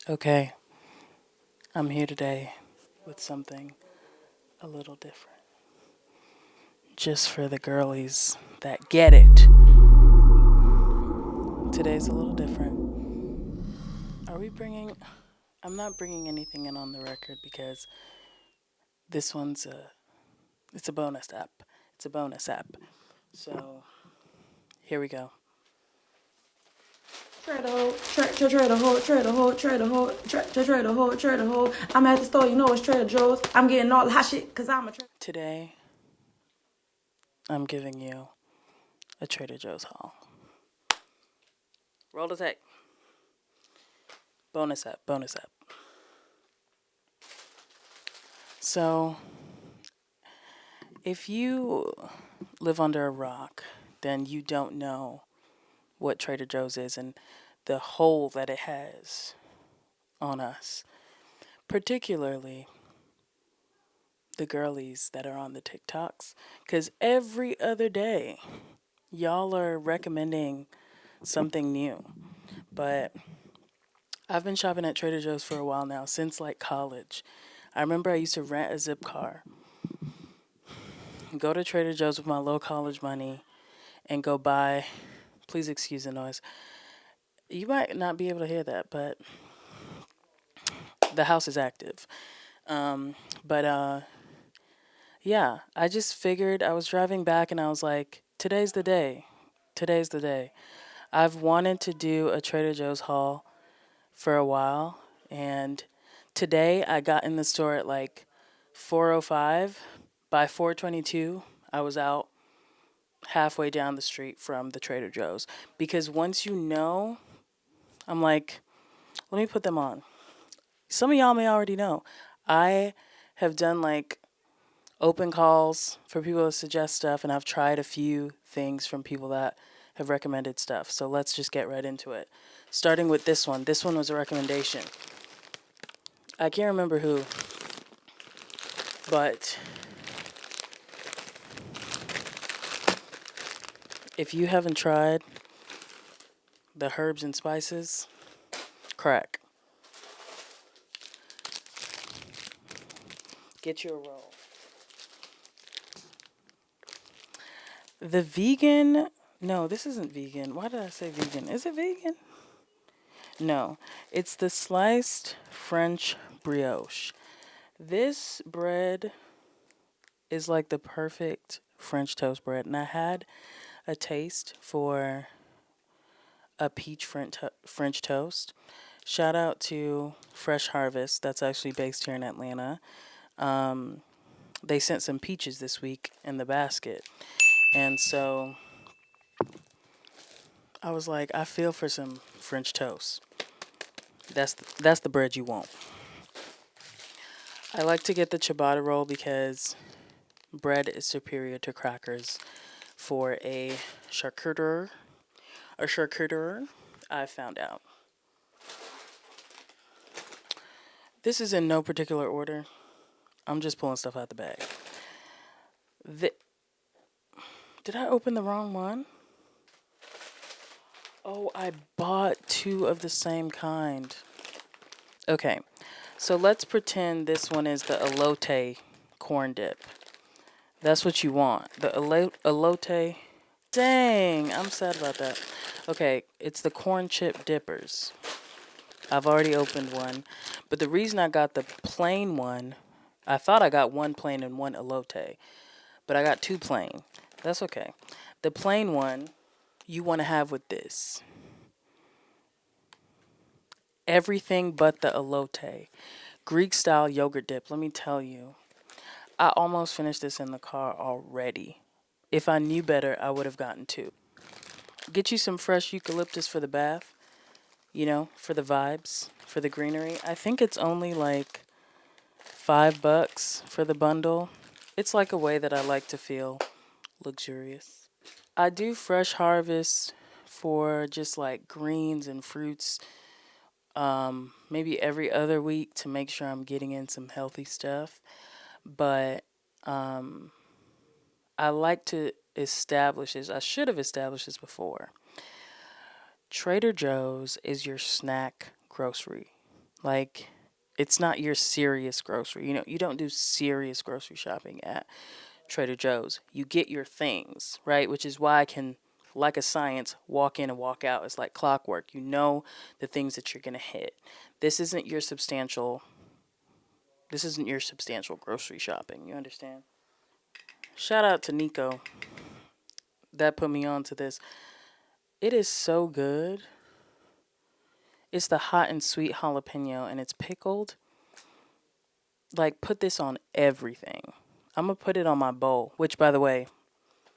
Okay, I'm here today with something a little different. Just for the girlies that get it. Today's a little different. Are we bringing. I'm not bringing anything in on the record because this one's a. It's a bonus app. It's a bonus app. So, here we go. Trade a hoe, trade a hoe, trade a hoe, trade a hoe, trade a hoe, trade a hoe. I'm at the store, you know it's Trader Joe's. I'm getting all the hot shit because I'm a trader. Today, I'm giving you a Trader Joe's haul. Roll the tape. Bonus app, bonus app. So, if you live under a rock, then you don't know what Trader Joe's is and the hold that it has on us, particularly the girlies that are on the TikToks. Because every other day, y'all are recommending something new. But I've been shopping at Trader Joe's for a while now, since like college. I remember I used to rent a zip car, go to Trader Joe's with my low college money, and go buy. Please excuse the noise. You might not be able to hear that, but the house is active. Um, but yeah, I just figured I was driving back and I was like, today's the day. Today's the day. I've wanted to do a Trader Joe's haul for a while, and today I got in the store at like 4:05. By 4:22, I was out halfway down the street from the Trader Joe's because once you know, I'm like, let me put them on. Some of y'all may already know. I have done like open calls for people to suggest stuff, and I've tried a few things from people that have recommended stuff. So let's just get right into it. Starting with this one. This one was a recommendation. I can't remember who, but if you haven't tried the herbs and spices, crack. Get you a roll. The vegan, no, this isn't vegan. Why did I say vegan? Is it vegan? No, it's the sliced French brioche. This bread is like the perfect French toast bread, and I had a taste for a peach French toast. Shout out to Fresh Harvest, that's actually based here in Atlanta. Um, they sent some peaches this week in the basket, and so I was like, I feel for some French toast. That's the bread you want. I like to get the ciabatta roll because bread is superior to crackers for a charcuterie. A charcuterie, I found out. This is in no particular order. I'm just pulling stuff out the bag. The, did I open the wrong one? Oh, I bought two of the same kind. Okay, so let's pretend this one is the elote corn dip. That's what you want. The elote. Dang, I'm sad about that. Okay, it's the corn chip dippers. I've already opened one, but the reason I got the plain one, I thought I got one plain and one elote, but I got two plain. That's okay. The plain one you want to have with this. Everything but the elote. Greek style yogurt dip. Let me tell you, I almost finished this in the car already. If I knew better, I would have gotten two. Get you some fresh eucalyptus for the bath, for the vibes, for the greenery. I think it's only like $5 for the bundle. It's like a way that I like to feel luxurious. I do fresh harvest for just like greens and fruits, maybe every other week to make sure I'm getting in some healthy stuff. But I like to establish this. I should have established this before. Trader Joe's is your snack grocery. Like, it's not your serious grocery. You don't do serious grocery shopping at Trader Joe's. You get your things, right? Which is why I can, like a science, walk in and walk out. It's like clockwork. You know the things that you're going to hit. This isn't your substantial this isn't your substantial grocery shopping. You understand? Shout out to Nico that put me on to this. It is so good. It's the hot and sweet jalapeno and it's pickled. Like, put this on everything. I'm going to put it on my bowl, which, by the way,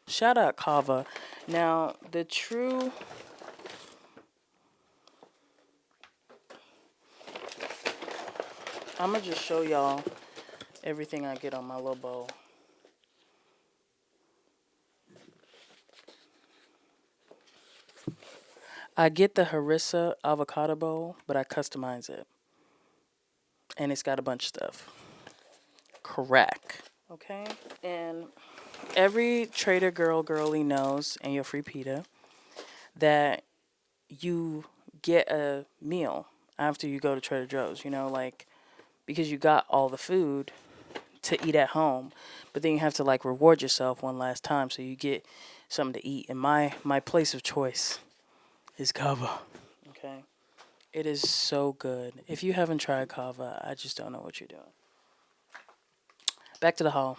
shout out Kava. Now, I'm going to just show y'all everything I get on my little bowl. I get the harissa avocado bowl, but I customize it. And it's got a bunch of stuff. Correct. Okay? And every Trader girly knows, and your free pita, that you get a meal after you go to Trader Joe's, like, because you got all the food to eat at home, but then you have to like reward yourself one last time, so you get something to eat. And my place of choice is kava. Okay, it is so good. If you haven't tried kava, I just don't know what you're doing. Back to the haul.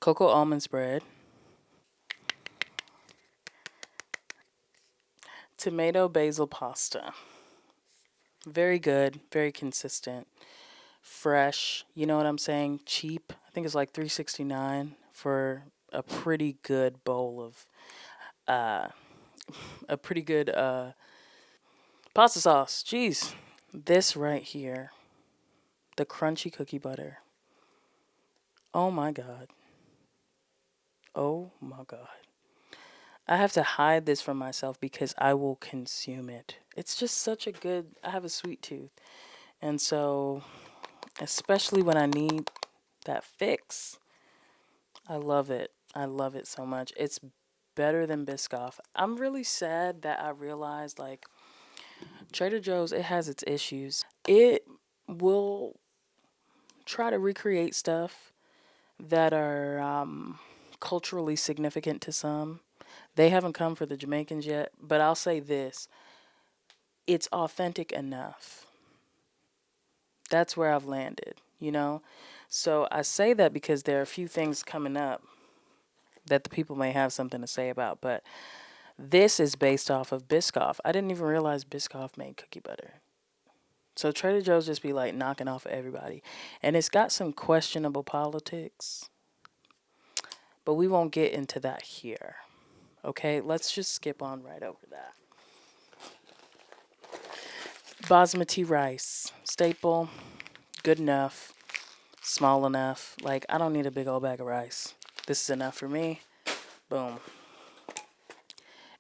Cocoa almond spread, tomato basil pasta. Very good, very consistent, fresh. You know what I'm saying? Cheap. I think it's like $3.69 for a pretty good bowl of a pretty good pasta sauce. Jeez. This right here, the crunchy cookie butter. Oh my God. Oh my God. I have to hide this from myself because I will consume it. It's just such a good, I have a sweet tooth. And so, especially when I need that fix, I love it. I love it so much. It's better than Biscoff. I'm really sad that I realized, like, Trader Joe's, it has its issues. It will try to recreate stuff that are culturally significant to some. They haven't come for the Jamaicans yet, but I'll say this, it's authentic enough. That's where I've landed. So I say that because there are a few things coming up that the people may have something to say about, but this is based off of Biscoff. I didn't even realize Biscoff made cookie butter. So Trader Joe's just be like knocking off everybody. And it's got some questionable politics, but we won't get into that here. Okay, let's just skip on right over that. Basmati rice, staple, good enough, small enough. Like, I don't need a big old bag of rice. This is enough for me. Boom.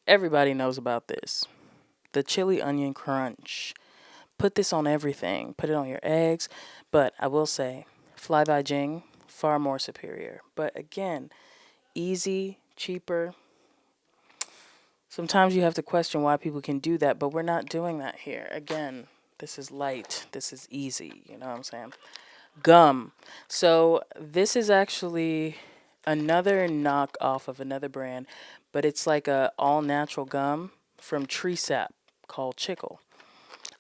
Everybody knows about this. The chili onion crunch. Put this on everything. Put it on your eggs. But I will say, Fly by Jing, far more superior. But again, easy, cheaper. Sometimes you have to question why people can do that, but we're not doing that here. Again, this is light. This is easy. You know what I'm saying? Gum. So this is actually another knockoff of another brand, but it's like a all natural gum from tree sap called Chickle.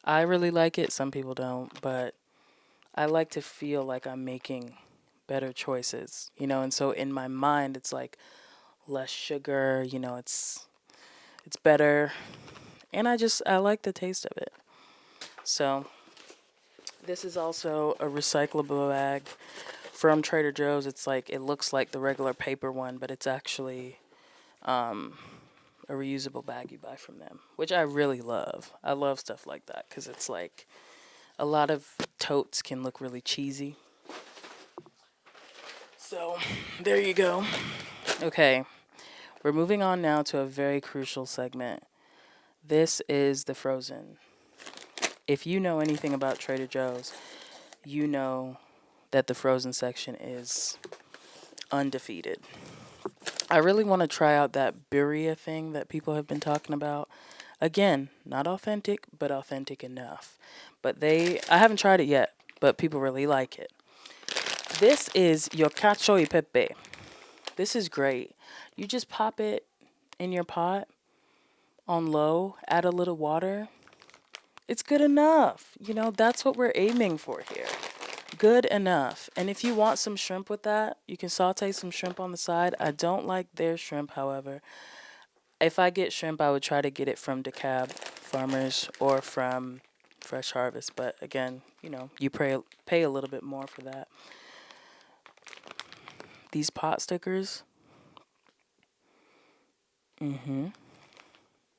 I really like it. Some people don't, but I like to feel like I'm making better choices. And so in my mind, it's like less sugar. It's better, and I like the taste of it. So this is also a recyclable bag from Trader Joe's. It's like, it looks like the regular paper one, but it's actually a reusable bag you buy from them, which I really love. I love stuff like that because it's like a lot of totes can look really cheesy. So there you go. Okay, we're moving on now to a very crucial segment. This is the frozen. If you know anything about Trader Joe's, you know that the frozen section is undefeated. I really want to try out that birria thing that people have been talking about. Again, not authentic, but authentic enough. But I haven't tried it yet, but people really like it. This is your Cacio E Pepe. This is great. You just pop it in your pot on low, add a little water. It's good enough. That's what we're aiming for here. Good enough. And if you want some shrimp with that, you can saute some shrimp on the side. I don't like their shrimp, however. If I get shrimp, I would try to get it from DeKalb Farmers or from Fresh Harvest. But again, you pay a little bit more for that. These pot stickers. Mm-hmm.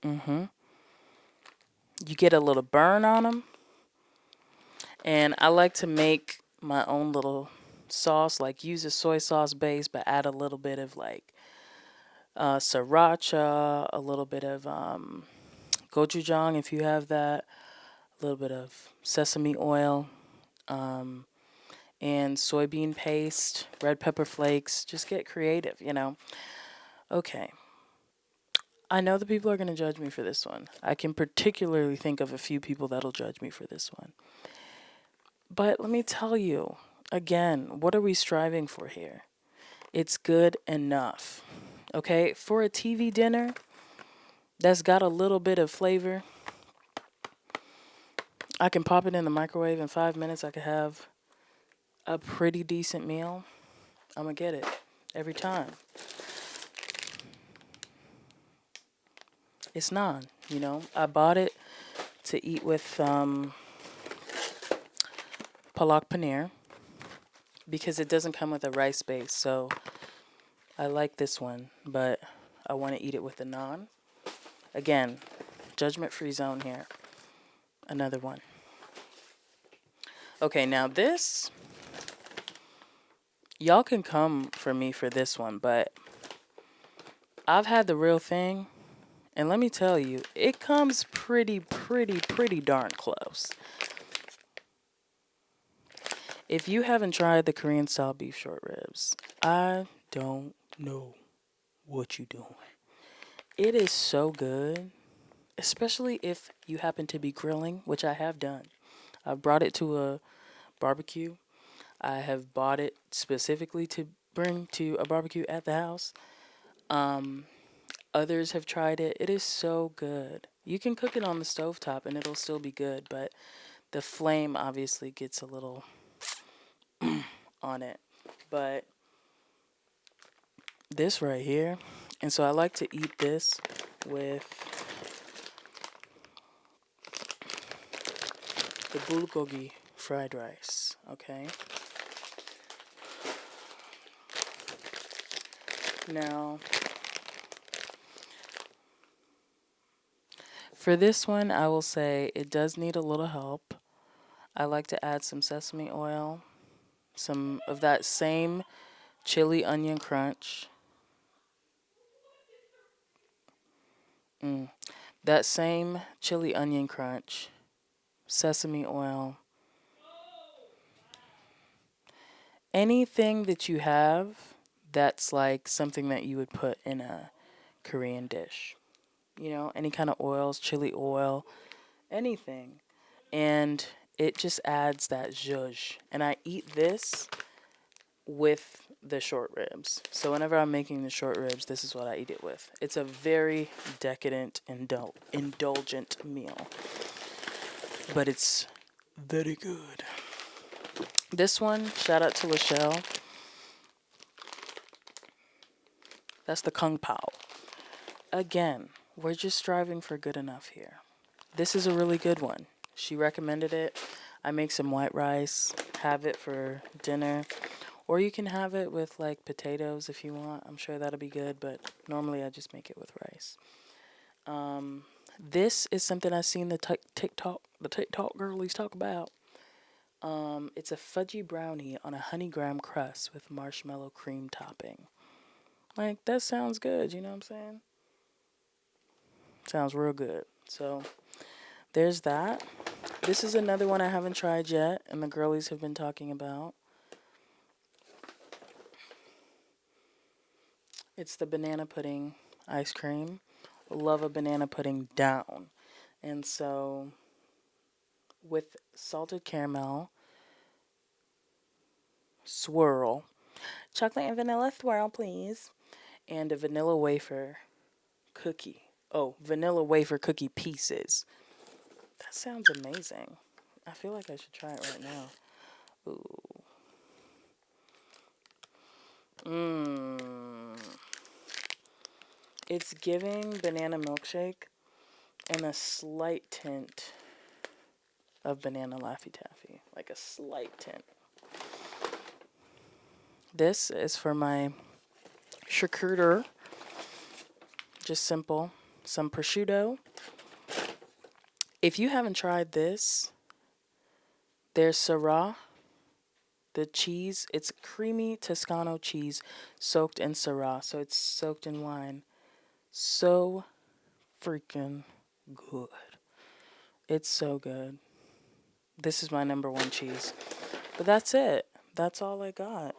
Mm-hmm. You get a little burn on them. And I like to make my own little sauce, like use a soy sauce base, but add a little bit of like sriracha, a little bit of gochujang if you have that, a little bit of sesame oil, and soybean paste, red pepper flakes. Just get creative. Okay. I know the people are going to judge me for this one. I can particularly think of a few people that'll judge me for this one. But let me tell you, again, what are we striving for here? It's good enough. Okay? For a TV dinner that's got a little bit of flavor, I can pop it in the microwave in 5 minutes. I could have a pretty decent meal. I'm going to get it every time. It's naan, I bought it to eat with Palak Paneer because it doesn't come with a rice base. So I like this one, but I want to eat it with the naan. Again, judgment-free zone here. Another one. Okay, now this, y'all can come for me for this one, but I've had the real thing, and let me tell you, it comes pretty darn close. If you haven't tried the Korean style beef short ribs, I don't know what you're doing. It is so good, especially if you happen to be grilling, which I have done. I've brought it to a barbecue. I have bought it specifically to bring to a barbecue at the house. Others have tried it. It is so good. You can cook it on the stovetop and it'll still be good, but the flame obviously gets a little on it. But this right here, and so I like to eat this with the Bulgogi fried rice, okay? Now, for this one, I will say it does need a little help. I like to add some sesame oil, some of that same chili onion crunch. That same chili onion crunch, sesame oil, anything that you have that's like something that you would put in a Korean dish. Any kind of oils, chili oil, anything. And it just adds that zhuzh. And I eat this with the short ribs. So whenever I'm making the short ribs, this is what I eat it with. It's a very decadent, indulgent meal. But it's very good. This one, shout out to Lachelle. That's the Kung Pao. Again, we're just striving for good enough here. This is a really good one. She recommended it. I make some white rice, have it for dinner. Or you can have it with like potatoes if you want. I'm sure that'll be good, but normally I just make it with rice. This is something I've seen the TikTok girlies talk about. It's a fudgy brownie on a honey graham crust with marshmallow cream topping. Like, that sounds good, you know what I'm saying? Sounds real good. So, there's that. This is another one I haven't tried yet, and the girlies have been talking about. It's the banana pudding ice cream. love a banana pudding down. And so with salted caramel swirl, chocolate and vanilla swirl, please, and a vanilla wafer cookie. Oh, vanilla wafer cookie pieces. That sounds amazing. I feel like I should try it right now. Ooh. Mmm. It's giving banana milkshake and a slight tint of banana Laffy Taffy. Like a slight tint. This is for my charcuterie. Just simple. Some prosciutto. If you haven't tried this, there's Syrah. The cheese, it's creamy Toscano cheese soaked in Syrah. So it's soaked in wine. So freaking good. It's so good. This is my number one cheese. But that's it. That's all I got.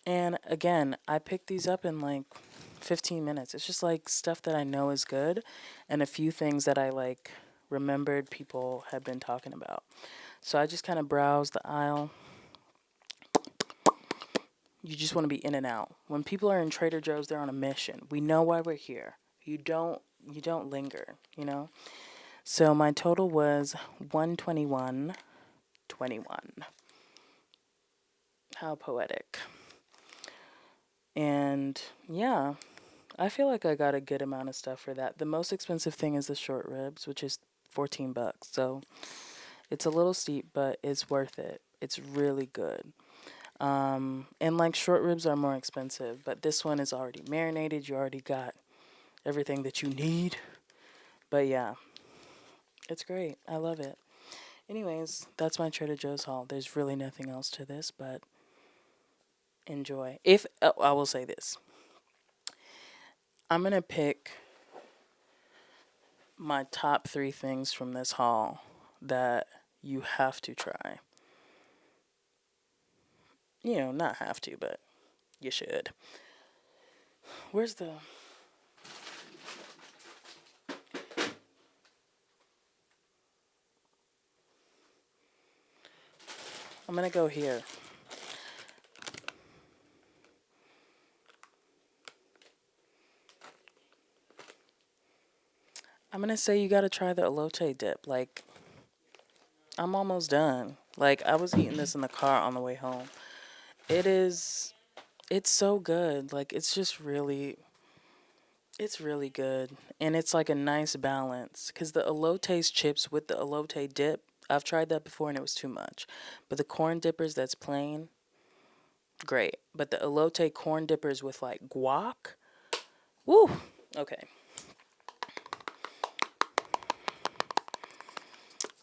And again, I picked these up in like 15 minutes. It's just like stuff that I know is good and a few things that I like remembered people had been talking about. So I just kind of browsed the aisle. You just want to be in and out. When people are in Trader Joe's, they're on a mission. We know why we're here. You don't linger, you know? So my total was 121.21. How poetic. And yeah, I feel like I got a good amount of stuff for that. The most expensive thing is the short ribs, which is $14. So it's a little steep, but it's worth it. It's really good. And like short ribs are more expensive, but this one is already marinated. You already got everything that you need. But yeah, it's great. I love it. Anyways, that's my Trader Joe's haul. There's really nothing else to this, but enjoy. I will say this, I'm gonna pick my top 3 things from this haul that you have to try. You know, not have to, but you should. Where's the... I'm gonna go here. I'm gonna say you gotta try the elote dip. Like, I'm almost done. Like, I was eating this in the car on the way home. It's so good. Like, it's really good. And it's like a nice balance. Because the elote's chips with the elote dip, I've tried that before and it was too much. But the corn dippers that's plain, great. But the elote corn dippers with like guac, woo, okay.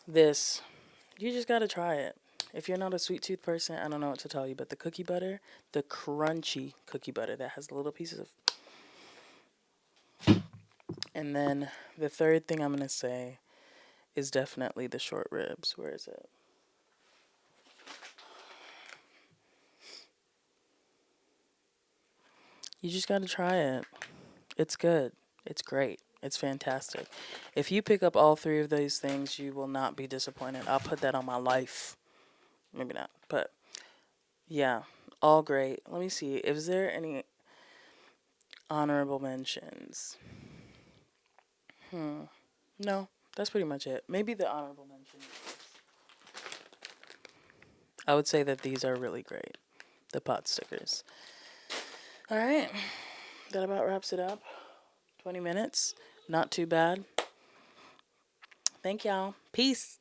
This, you just gotta try it. If you're not a sweet tooth person, I don't know what to tell you, but the cookie butter, the crunchy cookie butter that has little pieces of... And then the third thing I'm going to say is definitely the short ribs. Where is it? You just got to try it. It's good. It's great. It's fantastic. If you pick up all 3 of these things, you will not be disappointed. I'll put that on my life. Maybe not, but yeah, all great. Let me see. Is there any honorable mentions? No, that's pretty much it. Maybe the honorable mentions. I would say that these are really great. The pot stickers. All right. That about wraps it up. 20 minutes. Not too bad. Thank y'all. Peace.